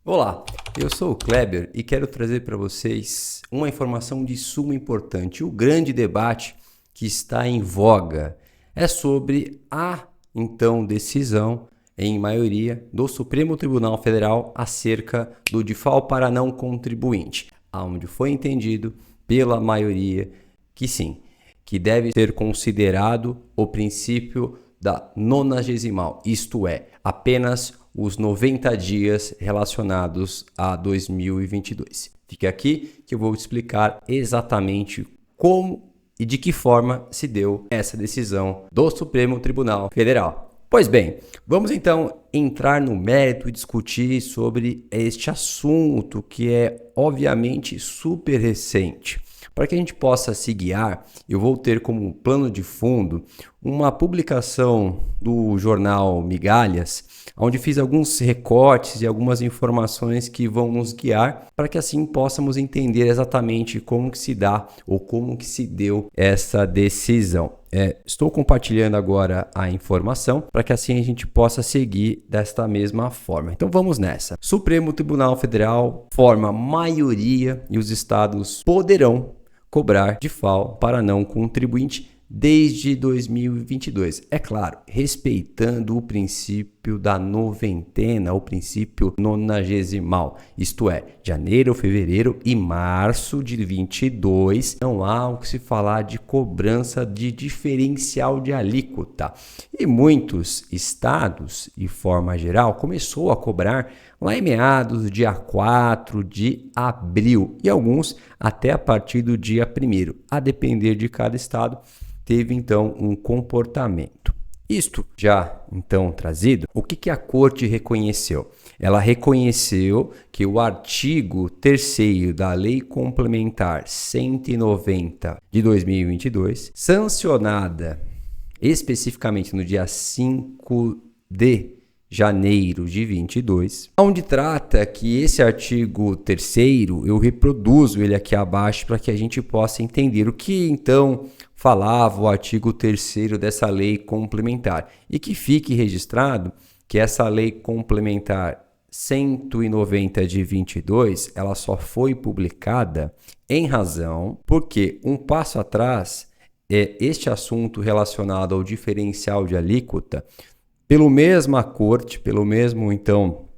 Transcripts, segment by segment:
Olá, eu sou o Kleber e quero trazer para vocês uma informação de suma importância. O grande debate que está em voga é sobre a, então, decisão, em maioria, do Supremo Tribunal Federal acerca do DIFAL para não contribuinte, onde foi entendido pela maioria que sim, que deve ser considerado o princípio da nonagesimal, isto é, apenas os 90 dias relacionados a 2022. Fique aqui que eu vou explicar exatamente como e de que forma se deu essa decisão do Supremo Tribunal Federal. Pois bem, vamos então entrar no mérito e discutir sobre este assunto que é obviamente super recente. Para que a gente possa se guiar, eu vou ter como plano de fundo uma publicação do jornal Migalhas, onde fiz alguns recortes e algumas informações que vão nos guiar para que assim possamos entender exatamente como que se dá ou como que se deu essa decisão. Estou compartilhando agora a informação para que assim a gente possa seguir desta mesma forma. Então vamos nessa. Supremo Tribunal Federal forma maioria e os estados poderão cobrar DIFAL para não contribuinte desde 2022. É claro, respeitando o princípio da noventena, o princípio nonagesimal, isto é, janeiro, fevereiro e março de 22, não há o que se falar de cobrança de diferencial de alíquota. E muitos estados, de forma geral, começou a cobrar lá em meados do dia 4 de abril e alguns até a partir do dia 1º, a depender de cada estado, teve então um comportamento. Isto já então trazido, o que a Corte reconheceu? Ela reconheceu que o artigo 3º da Lei Complementar 190 de 2022, sancionada especificamente no dia 5 de janeiro de 22, onde trata que esse artigo 3º, eu reproduzo ele aqui abaixo para que a gente possa entender o que então falava o artigo 3º dessa lei complementar. E que fique registrado que essa lei complementar 190 de 22, ela só foi publicada em razão porque um passo atrás, este assunto relacionado ao diferencial de alíquota, pelo mesma corte, pelo mesmo então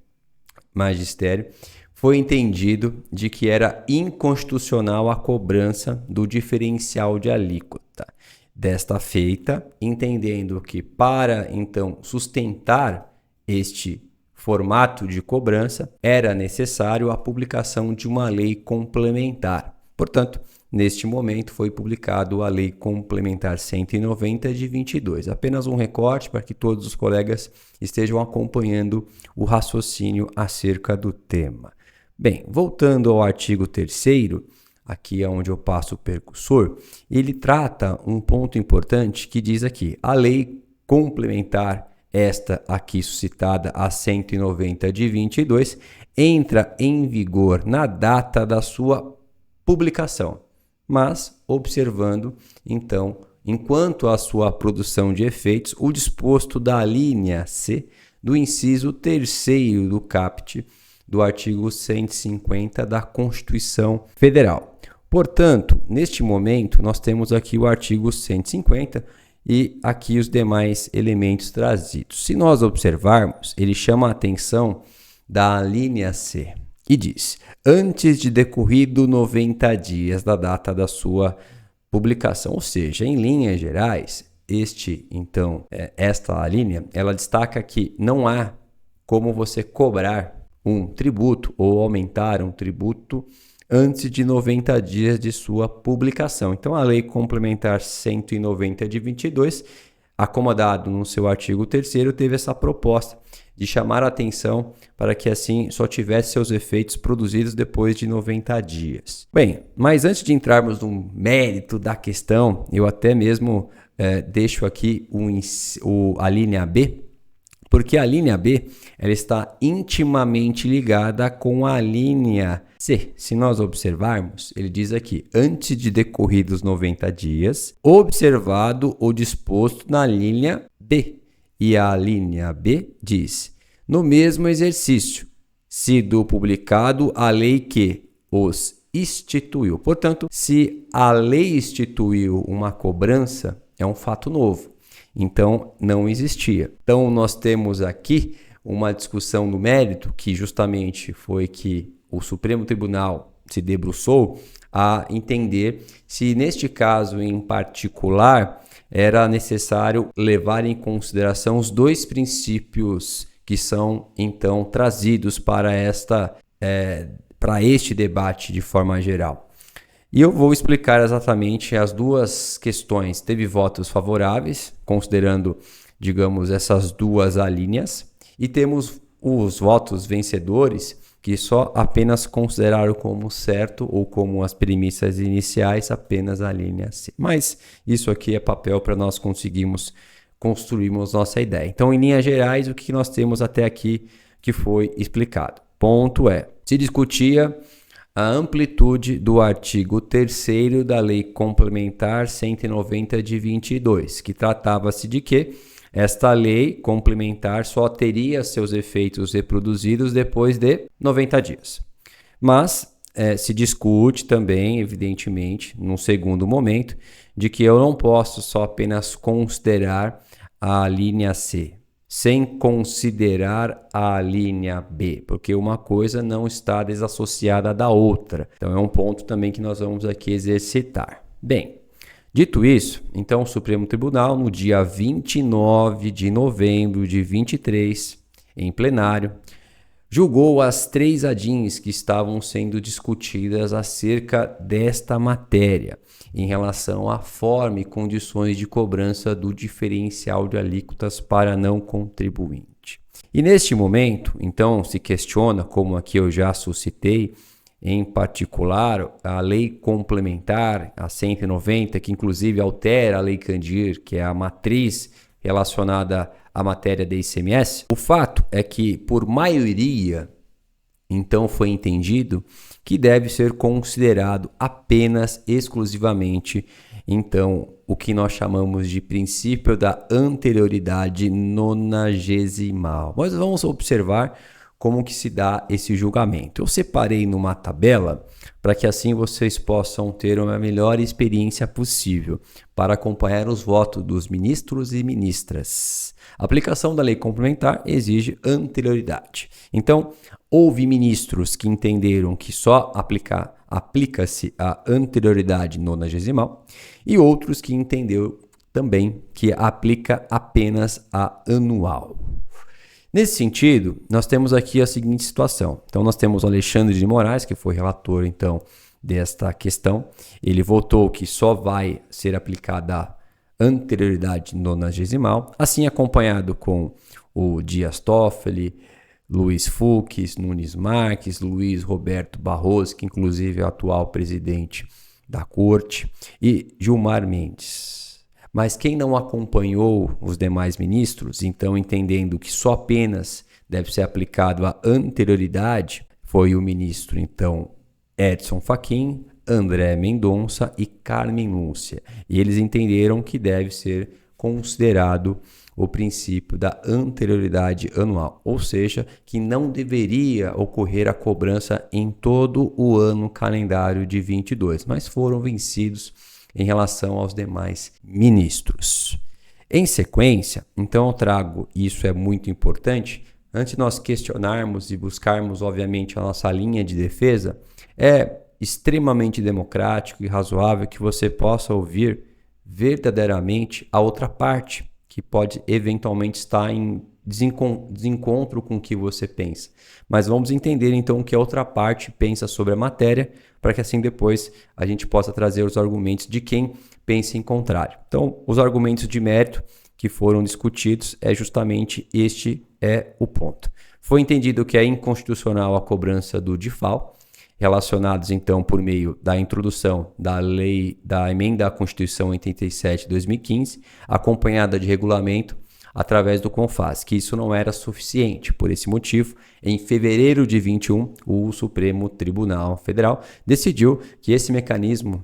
magistério, foi entendido de que era inconstitucional a cobrança do diferencial de alíquota. Desta feita, entendendo que para então sustentar este formato de cobrança, era necessário a publicação de uma lei complementar. Portanto, neste momento foi publicado a Lei Complementar 190 de 22. Apenas um recorte para que todos os colegas estejam acompanhando o raciocínio acerca do tema. Bem, voltando ao artigo 3º, aqui é onde eu passo o percursor, ele trata um ponto importante que diz aqui: a Lei Complementar, esta aqui suscitada a 190 de 22, entra em vigor na data da sua publicação, mas observando, então, enquanto a sua produção de efeitos, o disposto da linha C do inciso 3º do caput do artigo 150 da Constituição Federal. Portanto, neste momento, nós temos aqui o artigo 150 e aqui os demais elementos trazidos. Se nós observarmos, ele chama a atenção da linha C e diz: antes de decorrido 90 dias da data da sua publicação, ou seja, em linhas gerais, esta linha, ela destaca que não há como você cobrar um tributo ou aumentar um tributo antes de 90 dias de sua publicação. Então, a Lei Complementar 190 de 22, acomodado no seu artigo 3º, teve essa proposta de chamar a atenção para que assim só tivesse seus efeitos produzidos depois de 90 dias. Bem, mas antes de entrarmos no mérito da questão, eu até mesmo deixo aqui a linha B, porque a linha B ela está intimamente ligada com a linha C. Se nós observarmos, ele diz aqui: antes de decorridos 90 dias, observado o disposto na linha B. E a linha B diz: no mesmo exercício, sido publicado a lei que os instituiu. Portanto, se a lei instituiu uma cobrança, é um fato novo. Então, não existia. Então, nós temos aqui uma discussão no mérito, que justamente foi que o Supremo Tribunal se debruçou a entender se, neste caso em particular, era necessário levar em consideração os dois princípios que são, então, trazidos para este debate de forma geral. E eu vou explicar exatamente as duas questões. Teve votos favoráveis, considerando, digamos, essas duas alíneas, e temos os votos vencedores, que só apenas consideraram como certo ou como as premissas iniciais apenas a linha C. Mas isso aqui é papel para nós conseguirmos construirmos nossa ideia. Então, em linhas gerais, o que nós temos até aqui que foi explicado? Ponto é, se discutia a amplitude do artigo 3º da Lei Complementar 190 de 22, que tratava-se de que esta lei complementar só teria seus efeitos reproduzidos depois de 90 dias. Mas se discute também, evidentemente, num segundo momento, de que eu não posso só apenas considerar a linha C, sem considerar a linha B, porque uma coisa não está desassociada da outra. Então, é um ponto também que nós vamos aqui exercitar. Bem, dito isso, então o Supremo Tribunal, no dia 29 de novembro de 23, em plenário, julgou as 3 ADIs que estavam sendo discutidas acerca desta matéria, em relação à forma e condições de cobrança do diferencial de alíquotas para não contribuinte. E neste momento, então, se questiona, como aqui eu já suscitei, em particular, a lei complementar, a 190, que inclusive altera a lei Candir, que é a matriz relacionada à matéria de ICMS. O fato é que, por maioria, então foi entendido que deve ser considerado apenas, exclusivamente, então, o que nós chamamos de princípio da anterioridade nonagesimal. Mas vamos observar como que se dá esse julgamento. Eu separei numa tabela para que assim vocês possam ter uma melhor experiência possível para acompanhar os votos dos ministros e ministras. A aplicação da lei complementar exige anterioridade. Então, houve ministros que entenderam que só aplica-se a anterioridade nonagesimal e outros que entenderam também que aplica apenas a anual. Nesse sentido, nós temos aqui a seguinte situação. Então, nós temos o Alexandre de Moraes, que foi relator, então, desta questão. Ele votou que só vai ser aplicada a anterioridade nonagesimal, assim acompanhado com o Dias Toffoli, Luiz Fux, Nunes Marques, Luiz Roberto Barroso, que inclusive é o atual presidente da corte, e Gilmar Mendes. Mas quem não acompanhou os demais ministros, então entendendo que só apenas deve ser aplicado a anterioridade, foi o ministro, então, Edson Fachin, André Mendonça e Carmen Lúcia. E eles entenderam que deve ser considerado o princípio da anterioridade anual, ou seja, que não deveria ocorrer a cobrança em todo o ano calendário de 22, mas foram vencidos em relação aos demais ministros. Em sequência, então eu trago, e isso é muito importante, antes de nós questionarmos e buscarmos, obviamente, a nossa linha de defesa, é extremamente democrático e razoável que você possa ouvir verdadeiramente a outra parte, que pode eventualmente estar em desencontro com o que você pensa. Mas vamos entender então o que a outra parte pensa sobre a matéria, para que assim depois a gente possa trazer os argumentos de quem pensa em contrário. Então, os argumentos de mérito que foram discutidos é justamente este é o ponto. Foi entendido que é inconstitucional a cobrança do DIFAL, relacionados então por meio da introdução da lei da emenda à Constituição 87 de 2015, acompanhada de regulamento através do CONFAS, que isso não era suficiente. Por esse motivo, em fevereiro de 21, o Supremo Tribunal Federal decidiu que esse mecanismo,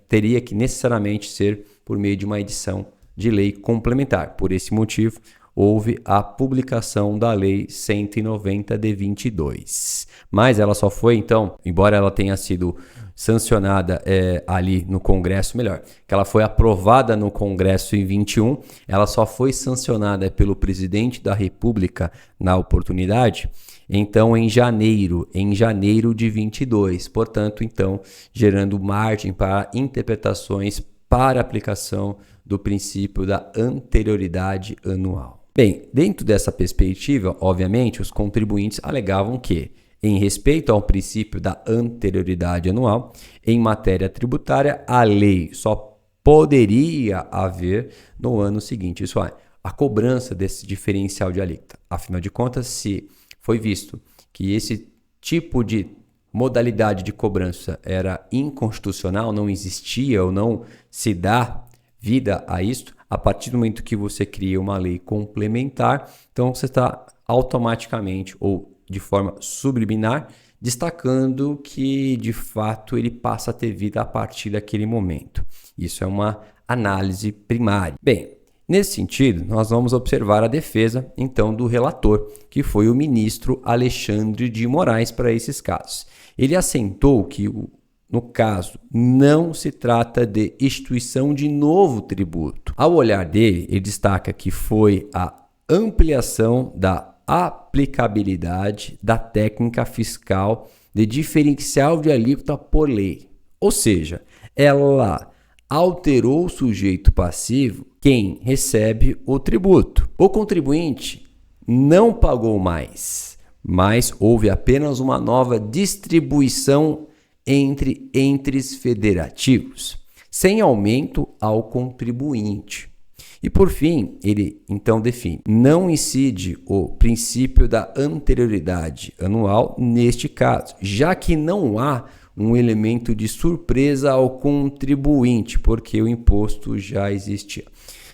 teria que necessariamente ser por meio de uma edição de lei complementar. Por esse motivo, houve a publicação da Lei 190 de 22. Mas ela só foi, então, embora ela tenha sido sancionada ali no Congresso, melhor, que ela foi aprovada no Congresso em 21, ela só foi sancionada pelo presidente da República na oportunidade, então em janeiro de 22, portanto, então, gerando margem para interpretações para aplicação do princípio da anterioridade anual. Bem, dentro dessa perspectiva, obviamente, os contribuintes alegavam que, em respeito ao princípio da anterioridade anual, em matéria tributária, a lei só poderia haver no ano seguinte. Isso é, a cobrança desse diferencial de alíquota. Afinal de contas, se foi visto que esse tipo de modalidade de cobrança era inconstitucional, não existia ou não se dá vida a isto, a partir do momento que você cria uma lei complementar, então você está automaticamente ou de forma subliminar destacando que de fato ele passa a ter vida a partir daquele momento. Isso é uma análise primária. Bem, nesse sentido, nós vamos observar a defesa, então, do relator, que foi o ministro Alexandre de Moraes para esses casos. Ele assentou que, no caso, não se trata de instituição de novo tributo. Ao olhar dele, ele destaca que foi a ampliação da aplicabilidade da técnica fiscal de diferencial de alíquota por lei. Ou seja, ela alterou o sujeito passivo, quem recebe o tributo. O contribuinte não pagou mais, mas houve apenas uma nova distribuição entre entes federativos, sem aumento ao contribuinte. E por fim, ele então define: não incide o princípio da anterioridade anual neste caso, já que não há um elemento de surpresa ao contribuinte, porque o imposto já existia.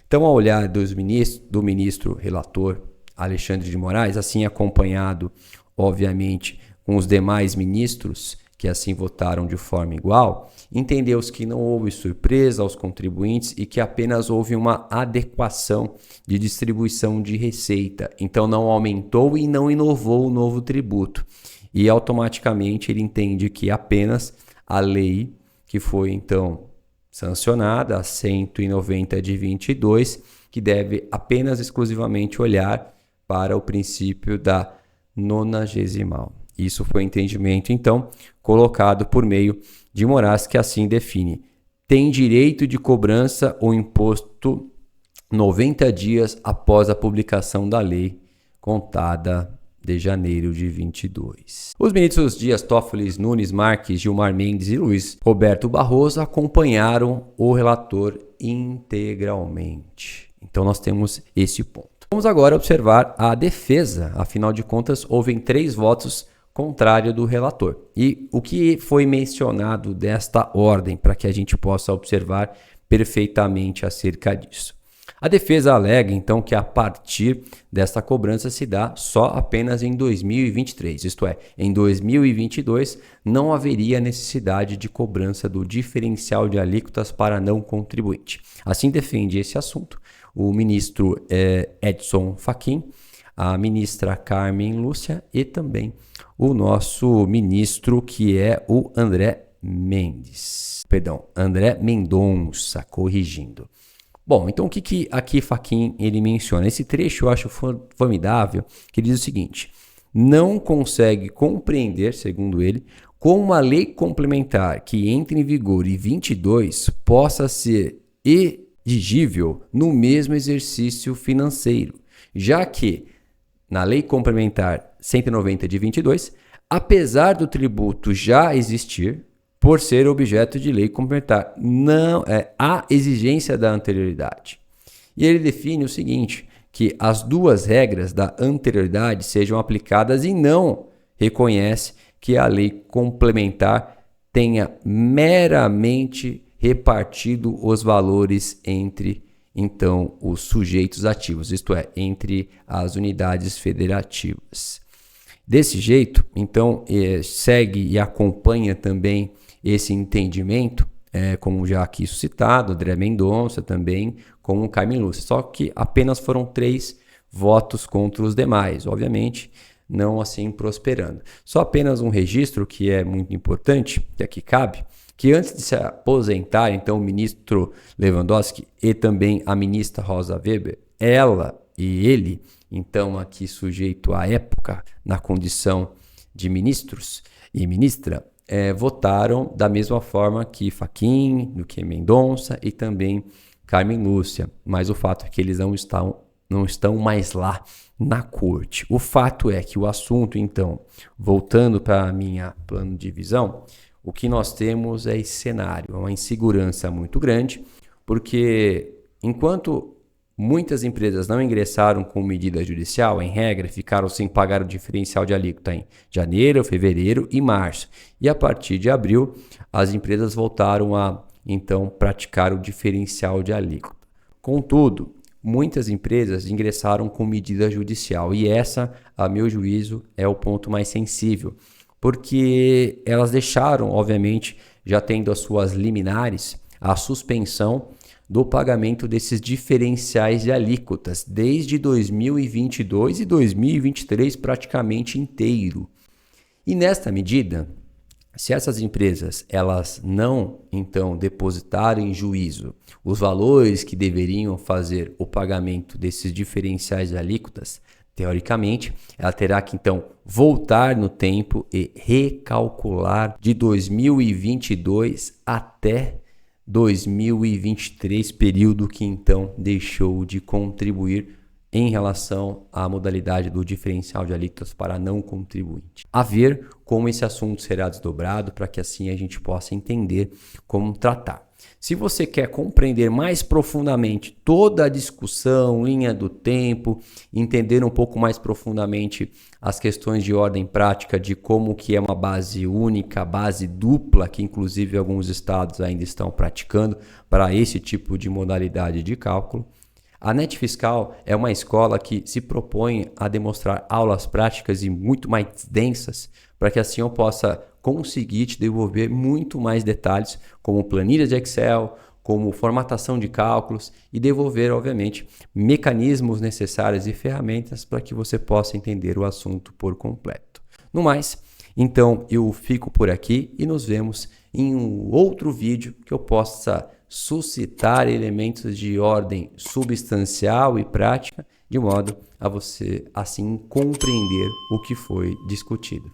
Então, ao olhar do ministro relator Alexandre de Moraes, assim acompanhado, obviamente, com os demais ministros que assim votaram de forma igual, entendeu-se que não houve surpresa aos contribuintes e que apenas houve uma adequação de distribuição de receita. Então, não aumentou e não inovou o novo tributo. E automaticamente ele entende que apenas a lei que foi então sancionada, a 190 de 22, que deve apenas exclusivamente olhar para o princípio da nonagesimal. Isso foi o entendimento então colocado por meio de Moraes, que assim define: tem direito de cobrança o imposto 90 dias após a publicação da lei, contada de janeiro de 22. Os ministros Dias Toffoli, Nunes Marques, Gilmar Mendes e Luiz Roberto Barroso acompanharam o relator integralmente. Então nós temos esse ponto. Vamos agora observar a defesa. Afinal de contas, houve 3 votos contrários do relator. E o que foi mencionado desta ordem para que a gente possa observar perfeitamente acerca disso? A defesa alega, então, que a partir desta cobrança se dá só apenas em 2023, isto é, em 2022 não haveria necessidade de cobrança do diferencial de alíquotas para não contribuinte. Assim defende esse assunto o ministro Edson Fachin, a ministra Carmen Lúcia e também o nosso ministro, que é o André Mendonça, corrigindo. Bom, então o que aqui Fachin ele menciona? Esse trecho eu acho formidável, que diz o seguinte: não consegue compreender, segundo ele, como uma lei complementar que entre em vigor em 22 possa ser exigível no mesmo exercício financeiro, já que na lei complementar 190 de 22, apesar do tributo já existir, por ser objeto de lei complementar, não há exigência da anterioridade. E ele define o seguinte, que as 2 regras da anterioridade sejam aplicadas e não reconhece que a lei complementar tenha meramente repartido os valores entre, então, os sujeitos ativos, isto é, entre as unidades federativas. Desse jeito, então, segue e acompanha também esse entendimento, como já aqui citado, André Mendonça também, com o Carmen Lúcia. Só que apenas foram 3 votos contra os demais, obviamente não assim prosperando. Só apenas um registro que é muito importante, que aqui cabe, que antes de se aposentar, então, o ministro Lewandowski e também a ministra Rosa Weber, ela e ele, então aqui sujeito à época, na condição de ministros e ministra, votaram da mesma forma que Fachin, Duque Mendonça e também Carmen Lúcia. Mas o fato é que eles não estão mais lá na corte. O fato é que o assunto, então, voltando para a minha plano de visão, o que nós temos é esse cenário, uma insegurança muito grande, porque enquanto muitas empresas não ingressaram com medida judicial, em regra, ficaram sem pagar o diferencial de alíquota em janeiro, fevereiro e março. E a partir de abril, as empresas voltaram a, então, praticar o diferencial de alíquota. Contudo, muitas empresas ingressaram com medida judicial e essa, a meu juízo, é o ponto mais sensível, porque elas deixaram, obviamente, já tendo as suas liminares, a suspensão do pagamento desses diferenciais de alíquotas desde 2022 e 2023 praticamente inteiro. E nesta medida, se essas empresas elas não então depositarem em juízo os valores que deveriam fazer o pagamento desses diferenciais de alíquotas, teoricamente, ela terá que então voltar no tempo e recalcular de 2022 até 2023, período que então deixou de contribuir em relação à modalidade do diferencial de alíquotas para não contribuinte. A ver como esse assunto será desdobrado para que assim a gente possa entender como tratar. Se você quer compreender mais profundamente toda a discussão, linha do tempo, entender um pouco mais profundamente as questões de ordem prática de como que é uma base única, base dupla, que inclusive alguns estados ainda estão praticando para esse tipo de modalidade de cálculo, a NET Fiscal é uma escola que se propõe a demonstrar aulas práticas e muito mais densas para que assim eu possa conseguir te devolver muito mais detalhes, como planilhas de Excel, como formatação de cálculos e devolver, obviamente, mecanismos necessários e ferramentas para que você possa entender o assunto por completo. No mais, então eu fico por aqui e nos vemos em um outro vídeo que eu possa suscitar elementos de ordem substancial e prática, de modo a você assim compreender o que foi discutido.